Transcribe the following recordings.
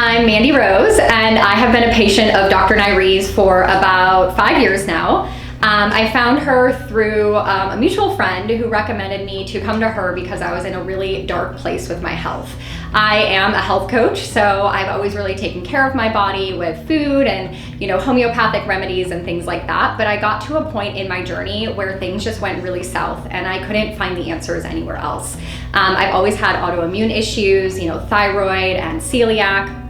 I'm Mandy Rose, and I have been a patient of Dr. Nairee's for about 5 years now. I found her through a mutual friend who recommended me to come to her because I was in a really dark place with my health. I am a health coach, so I've always really taken care of my body with food and, homeopathic remedies and things like that. But I got to a point in my journey where things just went really south and I couldn't find the answers anywhere else. I've always had autoimmune issues, thyroid and celiac,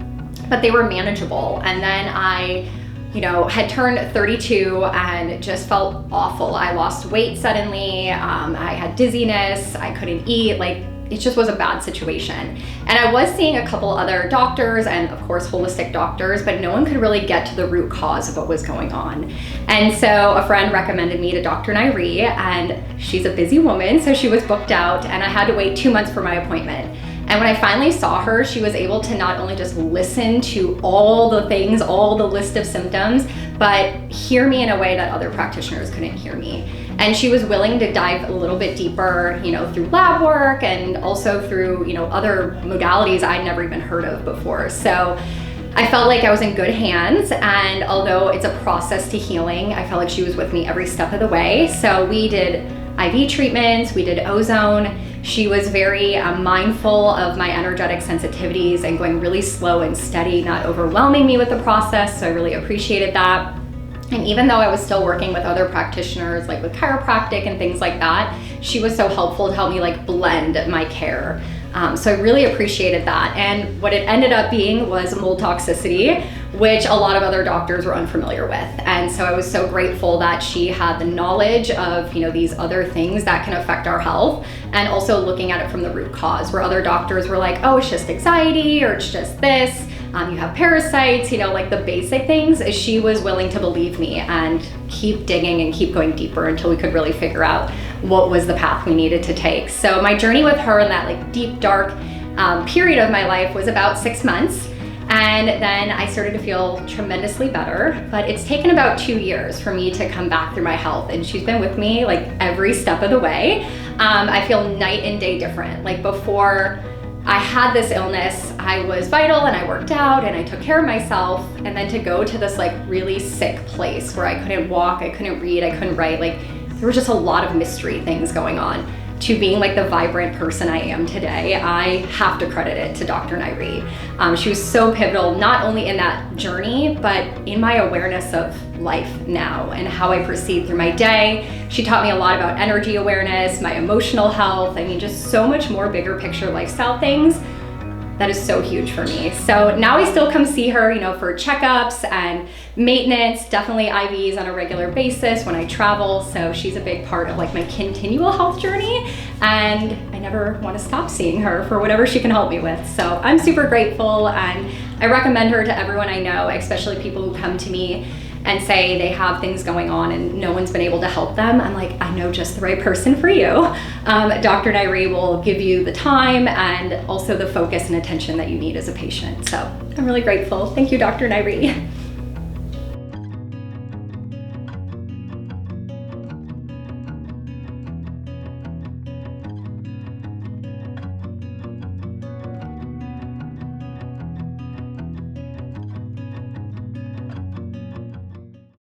but they were manageable. And then I had turned 32 and just felt awful. I lost weight suddenly. I had dizziness. I couldn't eat. It just was a bad situation. And I was seeing a couple other doctors and of course holistic doctors, but no one could really get to the root cause of what was going on. And so a friend recommended me to Dr. Nairee, and she's a busy woman, so she was booked out and I had to wait 2 months for my appointment. And when I finally saw her, she was able to not only just listen to all the things, all the list of symptoms, but hear me in a way that other practitioners couldn't hear me. And she was willing to dive a little bit deeper, through lab work and also through, other modalities I'd never even heard of before. So I felt like I was in good hands, and although it's a process to healing, I felt like she was with me every step of the way. So we did IV treatments, we did ozone. She was very mindful of my energetic sensitivities and going really slow and steady, not overwhelming me with the process, so I really appreciated that. And even though I was still working with other practitioners, like with chiropractic and things like that, she was so helpful to help me blend my care. So I really appreciated that. And what it ended up being was mold toxicity, which a lot of other doctors were unfamiliar with. And so I was so grateful that she had the knowledge of, these other things that can affect our health, and also looking at it from the root cause, where other doctors were like, oh, it's just anxiety, or it's just this, you have parasites, the basic things. She was willing to believe me and keep digging and keep going deeper until we could really figure out what was the path we needed to take. So my journey with her in that deep, dark period of my life was about 6 months. And then I started to feel tremendously better, but it's taken about 2 years for me to come back through my health, and she's been with me every step of the way. I feel night and day different. Before I had this illness, I was vital and I worked out and I took care of myself, and then to go to this really sick place where I couldn't walk, I couldn't read, I couldn't write, there were just a lot of mystery things going on, to being the vibrant person I am today, I have to credit it to Dr. Nairee. She was so pivotal, not only in that journey, but in my awareness of life now and how I proceed through my day. She taught me a lot about energy awareness, my emotional health, just so much more bigger picture lifestyle things. That is so huge for me. So now I still come see her, for checkups and maintenance, definitely IVs on a regular basis when I travel. So she's a big part of my continual health journey, and I never want to stop seeing her for whatever she can help me with. So I'm super grateful, and I recommend her to everyone I know, especially people who come to me and say they have things going on and no one's been able to help them. I'm I know just the right person for you. Dr. Nairee will give you the time and also the focus and attention that you need as a patient. So I'm really grateful. Thank you, Dr. Nairee.